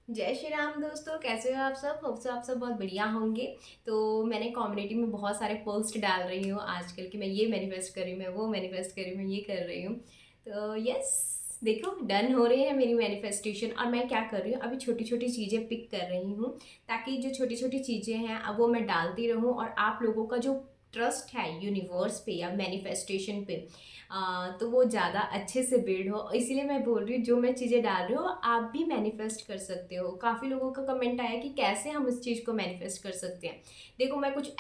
जय श्री राम दोस्तों, कैसे हो आप सब? होप सो आप सब बहुत बढ़िया होंगे। तो मैंने कम्युनिटी में बहुत सारे पोस्ट डाल रही हूँ आजकल कि मैं ये मैनिफेस्ट कर रही हूँ, मैं वो मैनिफेस्ट कर रही हूँ, मैं ये कर रही हूँ। तो यस, देखो डन हो रही है मेरी मैनिफेस्टेशन। और मैं क्या कर रही हूँ, अभी छोटी छोटी चीज़ें पिक कर रही हूँ ताकि जो छोटी छोटी चीज़ें हैं अब वो मैं डालती रहूँ और आप लोगों का जो ट्रस्ट है यूनिवर्स पे या मैनिफेस्टेशन पे तो वो ज़्यादा अच्छे से बिल्ड हो। इसीलिए मैं बोल रही हूँ जो मैं चीज़ें डाल रही हूँ आप भी मैनिफेस्ट कर सकते हो। काफ़ी लोगों का कमेंट आया कि कैसे हम इस चीज़ को मैनिफेस्ट कर सकते हैं। देखो मैं कुछ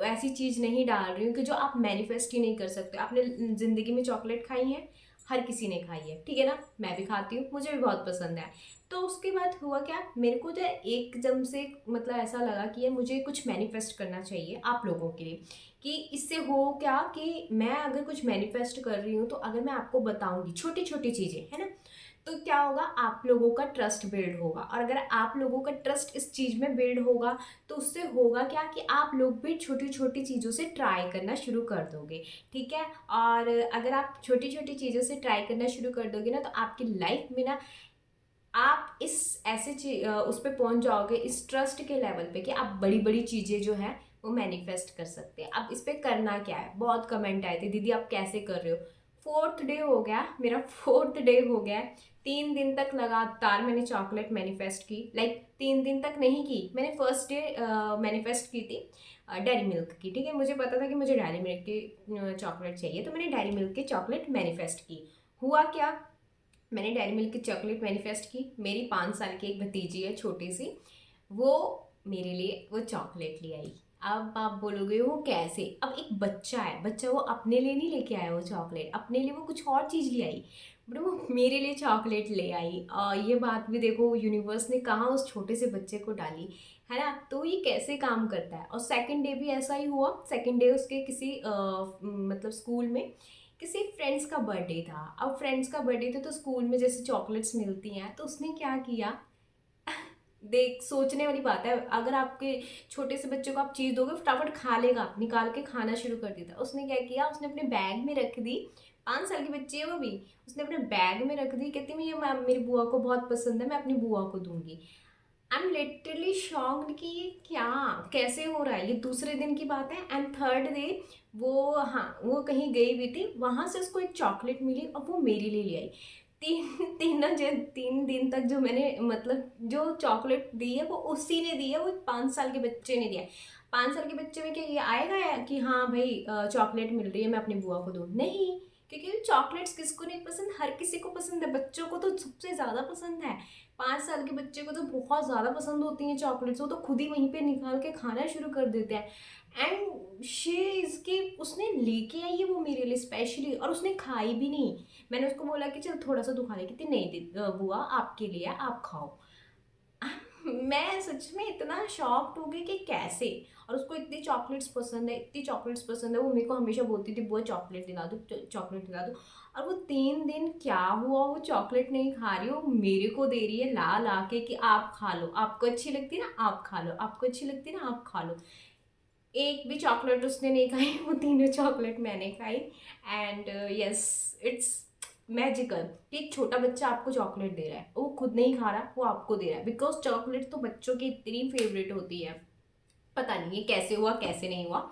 ऐसी चीज़ नहीं डाल रही हूँ कि जो आप मैनिफेस्ट ही नहीं कर सकते। आपने ज़िंदगी में चॉकलेट खाई है? हर किसी ने खाई है, ठीक है ना? मैं भी खाती हूँ, मुझे भी बहुत पसंद है। तो उसके बाद हुआ क्या, मेरे को जो एकदम से मतलब ऐसा लगा कि ये मुझे कुछ मैनिफेस्ट करना चाहिए आप लोगों के लिए कि इससे हो क्या कि मैं अगर कुछ मैनिफेस्ट कर रही हूँ तो अगर मैं आपको बताऊंगी छोटी छोटी चीज़ें, है ना, तो क्या होगा, आप लोगों का ट्रस्ट बिल्ड होगा। और अगर आप लोगों का ट्रस्ट इस चीज़ में बिल्ड होगा तो उससे होगा क्या कि आप लोग भी छोटी छोटी चीज़ों से ट्राई करना शुरू कर दोगे। ठीक है? और अगर आप छोटी छोटी चीज़ों से ट्राई करना शुरू कर दोगे ना तो आपकी लाइफ में ना आप इस उस पे पहुंच जाओगे, इस ट्रस्ट के लेवल पे कि आप बड़ी बड़ी चीज़ें जो है वो मैनिफेस्ट कर सकते हैं। अब इस पे करना क्या है, बहुत कमेंट आए थे दीदी आप कैसे कर रहे हो। फोर्थ डे हो गया मेरा, फोर्थ डे हो गया है। 3 दिन तक लगातार मैंने चॉकलेट मैनिफेस्ट की। लाइक 3 दिन तक नहीं की, मैंने फर्स्ट डे मैनिफेस्ट की थी डेयरी मिल्क की। ठीक है, मुझे पता था कि मुझे डेयरी मिल्क की चॉकलेट चाहिए तो मैंने डेयरी मिल्क की चॉकलेट मैनिफेस्ट की। हुआ क्या, मैंने डेयरी मिल्क की चॉकलेट मैनिफेस्ट की। मेरी 5 साल की एक भतीजी है छोटी सी, वो मेरे लिए वो चॉकलेट ले आई। अब आप बोलोगे वो कैसे, अब एक बच्चा है, बच्चा वो अपने लिए नहीं लेके आया वो चॉकलेट, अपने लिए वो कुछ और चीज़ ले आई, बट वो मेरे लिए चॉकलेट ले आई। ये बात भी देखो यूनिवर्स ने कहाँ उस छोटे से बच्चे को डाली, है ना? तो ये कैसे काम करता है। और सेकंड डे भी ऐसा ही हुआ। सेकंड डे उसके किसी मतलब स्कूल में किसी फ्रेंड्स का बर्थडे था। अब फ्रेंड्स का बर्थडे था तो स्कूल में जैसे चॉकलेट्स मिलती हैं, तो उसने क्या किया, देख सोचने वाली बात है, अगर आपके छोटे से बच्चे को आप चीज़ दोगे फटाफट खा लेगा, निकाल के खाना शुरू कर देता। उसने क्या किया, उसने अपने बैग में रख दी। 5 साल की बच्ची है वो भी, उसने अपने बैग में रख दी। कहती मुझे मेरी बुआ को बहुत पसंद है, मैं अपनी बुआ को दूंगी। आई एम लिटरली शॉक्ड कि ये क्या, कैसे हो रहा है। ये दूसरे दिन की बात है एंड थर्ड डे वो, हाँ वो कहीं गई हुई थी, वहां से उसको एक चॉकलेट मिली और वो मेरे लिए ले आई। तीन 3 दिन तक जो मैंने मतलब जो चॉकलेट दी है वो उसी ने दी है, वो 5 साल के बच्चे ने दिया है। 5 साल के बच्चे में क्या ये आएगा कि हाँ भाई चॉकलेट मिल रही है मैं अपनी बुआ को दूँ? नहीं, क्योंकि चॉकलेट्स किसको नहीं पसंद, हर किसी को पसंद है। बच्चों को तो सबसे ज़्यादा पसंद है। 5 साल के बच्चे को तो बहुत ज़्यादा पसंद होती हैं चॉकलेट्स, वो तो खुद ही वहीं पे निकाल के खाना शुरू कर देते हैं। एंड शी इसकी उसने लेके आई है वो मेरे लिए स्पेशली, और उसने खाई भी नहीं। मैंने उसको बोला कि चल थोड़ा सा तू खा ले, कहती नहीं बुआ आपके लिए आप खाओ। मैं सच में इतना शॉक्ड हो गई कि कैसे। और उसको इतनी चॉकलेट्स पसंद है, इतनी चॉकलेट्स पसंद है, वो मेरे को हमेशा बोलती थी बुआ चॉकलेट दिला दो, चॉकलेट दिला दो। और वो 3 दिन क्या हुआ, वो चॉकलेट नहीं खा रही, वो मेरे को दे रही है ला ला के कि आप खा लो, आपको अच्छी लगती है ना आप खा लो, आपको अच्छी लगती है ना आप खा लो। एक भी चॉकलेट उसने नहीं खाई, वो तीनों चॉकलेट मैंने खाई। एंड यस, इट्स मैजिकल कि एक छोटा बच्चा आपको चॉकलेट दे रहा है, वो खुद नहीं खा रहा, वो आपको दे रहा है। बिकॉज चॉकलेट तो बच्चों की इतनी फेवरेट होती है। पता नहीं ये कैसे हुआ कैसे नहीं हुआ।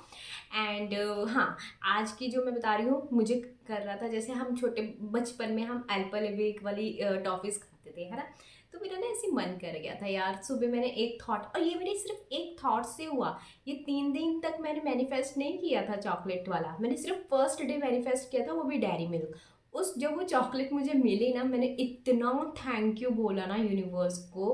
एंड हाँ, आज की जो मैं बता रही हूँ, मुझे कर रहा था जैसे हम छोटे बचपन में हम एल्पालेबिक वाली टॉफीज खाते थे, है ना? तो मेरा ना ऐसे मन कर गया था यार, सुबह मैंने एक थॉट, और ये मेरे सिर्फ एक थॉट से हुआ। ये 3 दिन तक मैंने मैनिफेस्ट नहीं किया था चॉकलेट वाला, मैंने सिर्फ फर्स्ट डे मैनिफेस्ट किया था, वो भी डेयरी मिल्क। उस जब वो चॉकलेट मुझे मिली ना, मैंने इतना थैंक यू बोला ना यूनिवर्स को।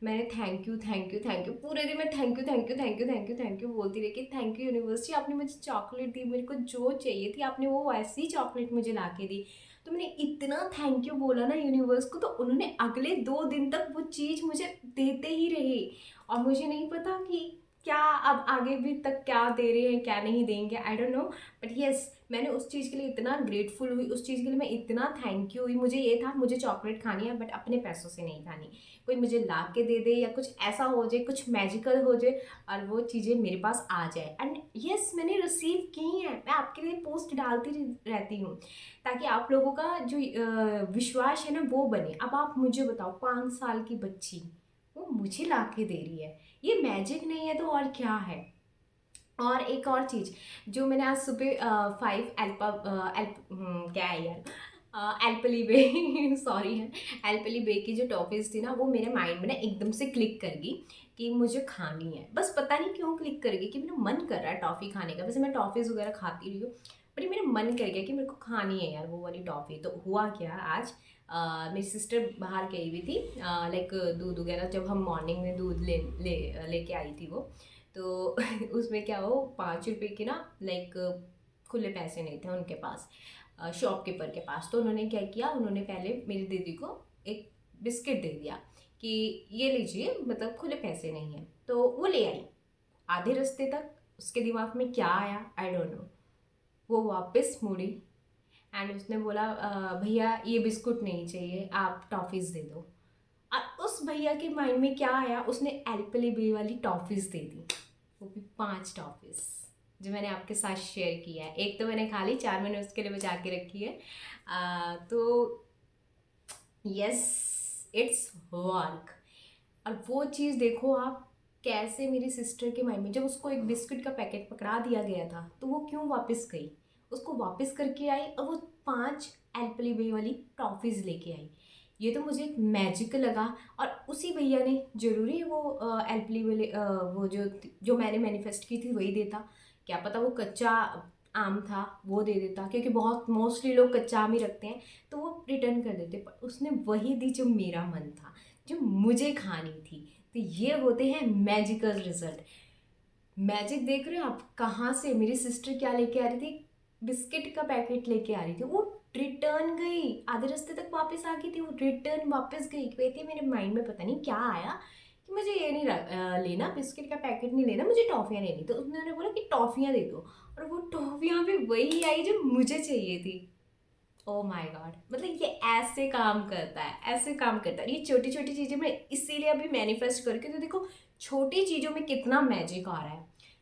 मैंने thank you thank you thank you पूरे दिन में thank you thank you thank you thank you thank you बोलती रही कि थैंक यू यूनिवर्स जी, आपने मुझे चॉकलेट दी, मेरे को जो चाहिए थी आपने वो वैसी चॉकलेट मुझे ला के दी। तो मैंने इतना थैंक यू बोला ना यूनिवर्स को, तो उन्होंने अगले 2 दिन तक वो चीज़ मुझे देते ही रहे। और मुझे नहीं पता कि क्या अब आगे भी तक क्या दे रहे हैं क्या नहीं देंगे, I don't know. But yes, मैंने उस चीज़ के लिए इतना ग्रेटफुल हुई, उस चीज़ के लिए मैं इतना थैंक यू हुई। मुझे ये था मुझे चॉकलेट खानी है बट अपने पैसों से नहीं खानी, कोई मुझे ला के दे दे या कुछ ऐसा हो जाए, कुछ मैजिकल हो जाए और वो चीज़ें मेरे पास आ जाए। एंड येस, मैंने रिसीव की हैं, मैं आपके लिए पोस्ट डालती रहती हूँ ताकि आप लोगों का जो विश्वास है ना वो बने। अब आप मुझे बताओ, 5 साल की बच्ची वो मुझे ला के दे रही है, ये मैजिक नहीं है तो और क्या है। और एक और चीज़ जो मैंने आज सुबह 5 एल्पा क्या है यार, एल्पली बे सॉरी है, एल्पली बे की जो टॉफ़ीज़ थी ना वो मेरे माइंड में ना एकदम से क्लिक कर गई कि मुझे खानी है। बस पता नहीं क्यों क्लिक कर गई कि मेरा मन कर रहा है टॉफ़ी खाने का। वैसे मैं टॉफ़ीज़ वगैरह खाती रही हूँ, बट मेरा मन कर गया कि मेरे को खानी है यार वो वाली टॉफ़ी। तो हुआ क्या आज, मेरी सिस्टर बाहर गई हुई थी, लाइक दूध वगैरह, जब हम मॉर्निंग में दूध लेके आई थी वो, तो उसमें क्या हो, 5 रुपए के ना, लाइक खुले पैसे नहीं थे उनके पास, शॉपकीपर के पास। तो उन्होंने क्या किया, उन्होंने पहले मेरी दीदी को एक बिस्किट दे दिया कि ये लीजिए, मतलब खुले पैसे नहीं हैं। तो वो ले आई। आधे रास्ते तक उसके दिमाग में क्या आया आई डोंट नो, वो वापस मुड़ी एंड उसने बोला भैया ये बिस्कुट नहीं चाहिए, आप टॉफ़ीज़ दे दो। और उस भैया के माइंड में क्या आया, उसने एल्पेली बे वाली टॉफ़ीज़ दे दी, वो भी 5 टॉफ़ीज़, जो मैंने आपके साथ शेयर किया है। एक तो मैंने खा ली, 4 मैंने उसके लिए बचा के रखी है। तो यस, इट्स वर्क। और वो चीज़ देखो आप, कैसे मेरी सिस्टर के माइंड में, जब उसको एक बिस्किट का पैकेट पकड़ा दिया गया था तो वो क्यों वापस गई, उसको वापस करके आई और वो 5 एल्पली बे वाली टॉफ़ीज़ लेके आई। ये तो मुझे एक मैजिक लगा। और उसी भैया ने, ज़रूरी है वो एल्पली वाले वो जो मैंने मैनिफेस्ट की थी वही देता, क्या पता वो कच्चा आम था वो दे देता, क्योंकि बहुत मोस्टली लोग कच्चा आम ही रखते हैं तो वो रिटर्न कर देते, पर उसने वही दी जो मेरा मन था, जो मुझे खानी थी। तो ये होते हैं मैजिकल रिजल्ट। मैजिक देख रहे हो आप, कहाँ से मेरी सिस्टर क्या लेके आ रही थी, बिस्किट का पैकेट लेके आ रही थी, वो रिटर्न गई, आधे रास्ते तक वापस आ गई थी, वो रिटर्न वापस गई। कहती मेरे माइंड में पता नहीं क्या आया कि मुझे ये नहीं लेना, बिस्किट का पैकेट नहीं लेना, मुझे टॉफ़ियाँ लेनी। तो उन्होंने बोला कि टॉफ़ियाँ दे दो, और वो टॉफ़ियाँ भी वही आई जो मुझे चाहिए थी। ओ माय गॉड, मतलब ये ऐसे काम करता है, ऐसे काम करता है। ये छोटी छोटी चीज़ें मैं इसीलिए अभी मैनिफेस्ट करके, तो देखो छोटी चीज़ों में कितना मैजिक आ रहा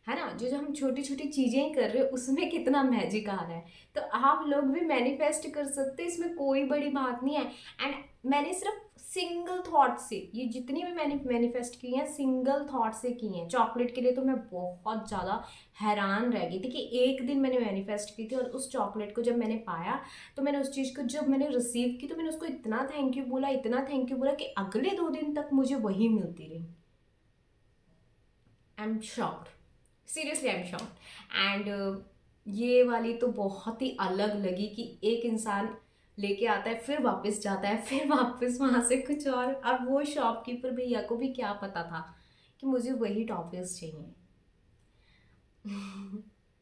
है ना। जो जो हम छोटी छोटी चीज़ें ही कर रहे हैं उसमें कितना मैजिक आ रहा है। तो आप लोग भी मैनिफेस्ट कर सकते हैं, इसमें कोई बड़ी बात नहीं है। एंड मैंने सिर्फ सिंगल थॉट से, ये जितनी भी मैंने मैनिफेस्ट की हैं सिंगल थॉट से की हैं। चॉकलेट के लिए तो मैं बहुत ज़्यादा हैरान रह गई थी कि एक दिन मैंने मैनिफेस्ट की थी और उस चॉकलेट को जब मैंने पाया, तो मैंने उस चीज़ को जब मैंने रिसीव की तो मैंने उसको इतना थैंक यू बोला, इतना थैंक यू बोला कि अगले 2 दिन तक मुझे वही मिलती रही। I am shocked, seriously I am shocked. And ये वाली तो बहुत ही अलग लगी कि एक इंसान लेके आता है फिर वापस जाता है, फिर वापस वहाँ से कुछ और। अब वो शॉपकीपर भैया को भी क्या पता था कि मुझे वही टॉफीज चाहिए।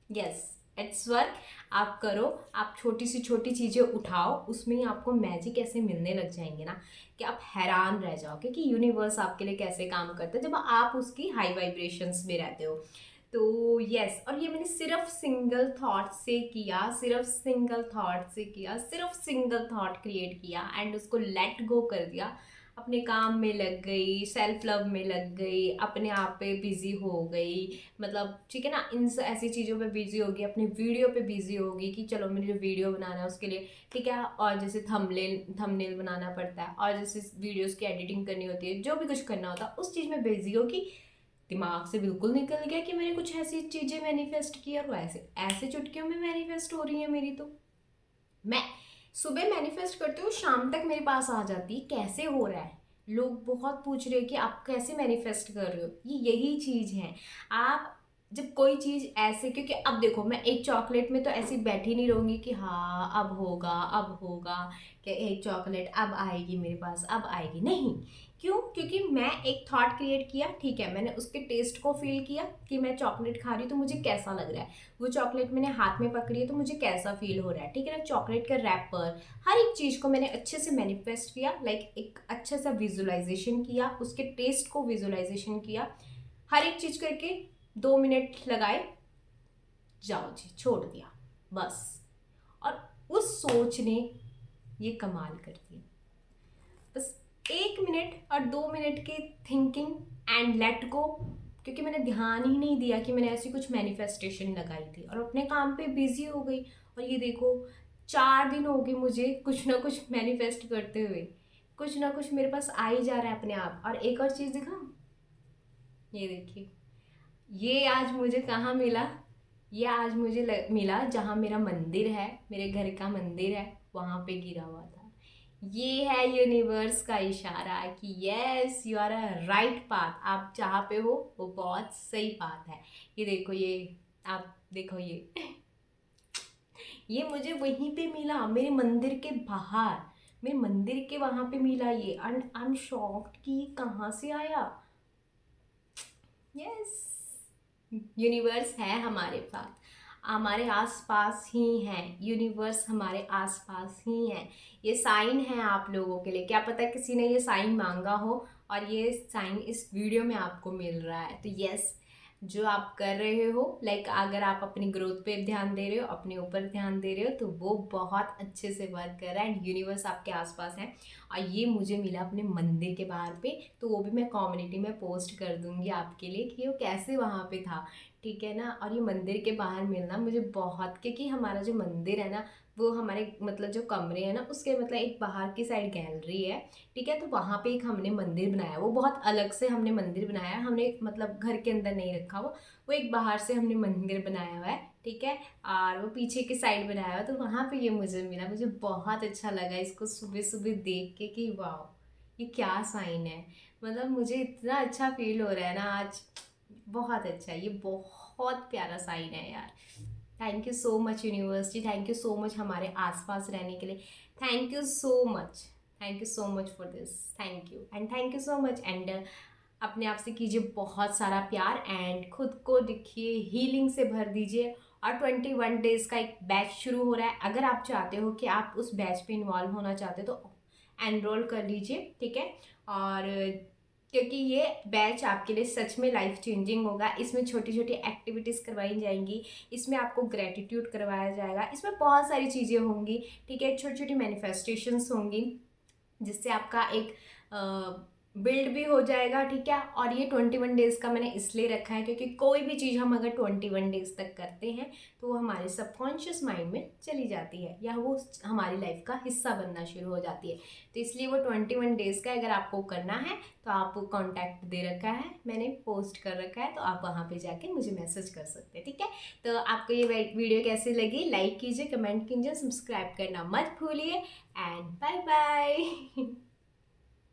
Yes, it's work. आप करो, आप छोटी सी छोटी चीज़ें उठाओ, उसमें ही आपको मैजिक ऐसे मिलने लग जाएंगे ना कि आप हैरान रह जाओगे कि यूनिवर्स आपके लिए कैसे काम करता है जब आप उसकी हाई वाइब्रेशंस में रहते हो। तो यस, और ये मैंने सिर्फ सिंगल थॉट से किया, सिर्फ सिंगल थॉट से किया, सिर्फ सिंगल थॉट क्रिएट किया एंड उसको लेट गो कर दिया। अपने काम में लग गई, सेल्फ लव में लग गई, अपने आप पे बिजी हो गई, मतलब ठीक है ना, इन ऐसी चीज़ों पे बिजी होगी, अपनी वीडियो पे बिजी होगी कि चलो मुझे जो वीडियो बनाना है उसके लिए, ठीक है, और जैसे थंबनेल बनाना पड़ता है, और जैसे वीडियोस की एडिटिंग करनी होती है, जो भी कुछ करना होता है उस चीज़ में बिजी होगी। दिमाग से बिल्कुल निकल गया कि मैंने कुछ ऐसी चीज़ें मैनिफेस्ट की, और ऐसे ऐसे चुटकियों में मैनिफेस्ट हो रही है मेरी। तो मैं सुबह मैनिफेस्ट करती हूँ, शाम तक मेरे पास आ जाती है। कैसे हो रहा है, लोग बहुत पूछ रहे हैं कि आप कैसे मैनिफेस्ट कर रहे हो। ये यही चीज़ है, आप जब कोई चीज़ ऐसे, क्योंकि अब देखो मैं एक चॉकलेट में तो ऐसी बैठी नहीं रहूँगी कि हाँ अब होगा अब होगा, कि एक चॉकलेट अब आएगी मेरे पास अब आएगी, नहीं। क्यों? क्योंकि मैं एक थॉट क्रिएट किया, ठीक है, मैंने उसके टेस्ट को फील किया कि मैं चॉकलेट खा रही हूँ तो मुझे कैसा लग रहा है, वो चॉकलेट मैंने हाथ में पकड़ी है तो मुझे कैसा फील हो रहा है, ठीक है ना। चॉकलेट का रैपर, हर एक चीज़ को मैंने अच्छे से मैनिफेस्ट किया, लाइक एक अच्छा सा विजुअलाइजेशन किया, उसके टेस्ट को विजुअलाइजेशन किया, हर एक चीज़ करके 2 मिनट लगाए, जाओ जी, छोड़ दिया बस। और उस सोच ने ये कमाल कर दिया। बस 1 मिनट और 2 मिनट के थिंकिंग एंड लेट गो, क्योंकि मैंने ध्यान ही नहीं दिया कि मैंने ऐसी कुछ मैनिफेस्टेशन लगाई थी और अपने काम पे बिजी हो गई। और ये देखो, 4 दिन हो गए मुझे कुछ ना कुछ मैनिफेस्ट करते हुए, कुछ ना कुछ मेरे पास आ ही जा रहा है अपने आप। और एक और चीज़ दिखा, ये देखिए, ये आज मुझे कहाँ मिला। ये आज मुझे मिला जहाँ मेरा मंदिर है, मेरे घर का मंदिर है, वहाँ पे गिरा हुआ था। ये है यूनिवर्स का इशारा कि yes you are a right path, आप जहाँ पे हो वो बहुत सही पाथ है। ये देखो, ये आप देखो, ये मुझे वहीं पे मिला, मेरे मंदिर के बाहर, मेरे मंदिर के वहाँ पे मिला ये। एंड आई एम शॉक्ड कि ये कहाँ से आया। यस, यूनिवर्स है हमारे साथ, हमारे आसपास ही है, यूनिवर्स हमारे आसपास ही है। ये साइन है आप लोगों के लिए, क्या पता किसी ने ये साइन मांगा हो और ये साइन इस वीडियो में आपको मिल रहा है। तो यस, जो आप कर रहे हो, लाइक अगर आप अपनी ग्रोथ पे ध्यान दे रहे हो, अपने ऊपर ध्यान दे रहे हो, तो वो बहुत अच्छे से वर्क कर रहा है एंड यूनिवर्स आपके आसपास है। और ये मुझे मिला अपने मंदिर के बाहर पे, तो वो भी मैं कम्युनिटी में पोस्ट कर दूंगी आपके लिए कि वो कैसे वहाँ पे था, ठीक है ना। और ये मंदिर के बाहर मिलना मुझे बहुत, क्योंकि हमारा जो मंदिर है ना, वो हमारे मतलब जो कमरे हैं ना, उसके मतलब एक बाहर की साइड गैलरी है, ठीक है। तो वहाँ पे एक हमने मंदिर बनाया, वो बहुत अलग से हमने मंदिर बनाया है, हमने मतलब घर के अंदर नहीं रखा वो एक बाहर से हमने मंदिर बनाया हुआ है, ठीक है। और वो पीछे की साइड बनाया हुआ है, तो वहाँ पे ये मुझे मिला, मुझे बहुत अच्छा लगा इसको सुबह सुबह देख के कि वाह, ये क्या साइन है। मतलब मुझे इतना अच्छा फील हो रहा है ना आज, बहुत अच्छा, ये बहुत प्यारा साइन है यार। Thank you so much university, thank you so much हमारे आसपास रहने के लिए, thank you so much, thank you so much for this, thank you and thank you so much. And अपने आप से कीजिए बहुत सारा प्यार एंड खुद को दिखिए, हीलिंग से भर दीजिए। और 21 डेज़ का एक बैच शुरू हो रहा है, अगर आप चाहते हो कि आप उस बैच पे इन्वॉल्व होना चाहते हो तो एनरोल कर लीजिए, ठीक है। और क्योंकि ये बैच आपके लिए सच में लाइफ चेंजिंग होगा, इसमें छोटी छोटी एक्टिविटीज़ करवाई जाएंगी, इसमें आपको ग्रेटिट्यूड करवाया जाएगा, इसमें बहुत सारी चीज़ें होंगी, ठीक है। छोटी छोटी मैनिफेस्टेशंस होंगी जिससे आपका एक बिल्ड भी हो जाएगा, ठीक है। और ये 21 डेज़ का मैंने इसलिए रखा है क्योंकि कोई भी चीज़ हम अगर 21 डेज़ तक करते हैं तो वो हमारे सबकॉन्शियस माइंड में चली जाती है या वो हमारी लाइफ का हिस्सा बनना शुरू हो जाती है। तो इसलिए वो 21 डेज़ का अगर आपको करना है तो आप कॉन्टैक्ट दे रखा है, मैंने पोस्ट कर रखा है, तो आप वहाँ पे जाके मुझे मैसेज कर सकते हैं, ठीक है। तो आपको ये वीडियो कैसी लगी, लाइक कीजिए, कमेंट कीजिए, सब्सक्राइब करना मत भूलिए एंड बाय बाय।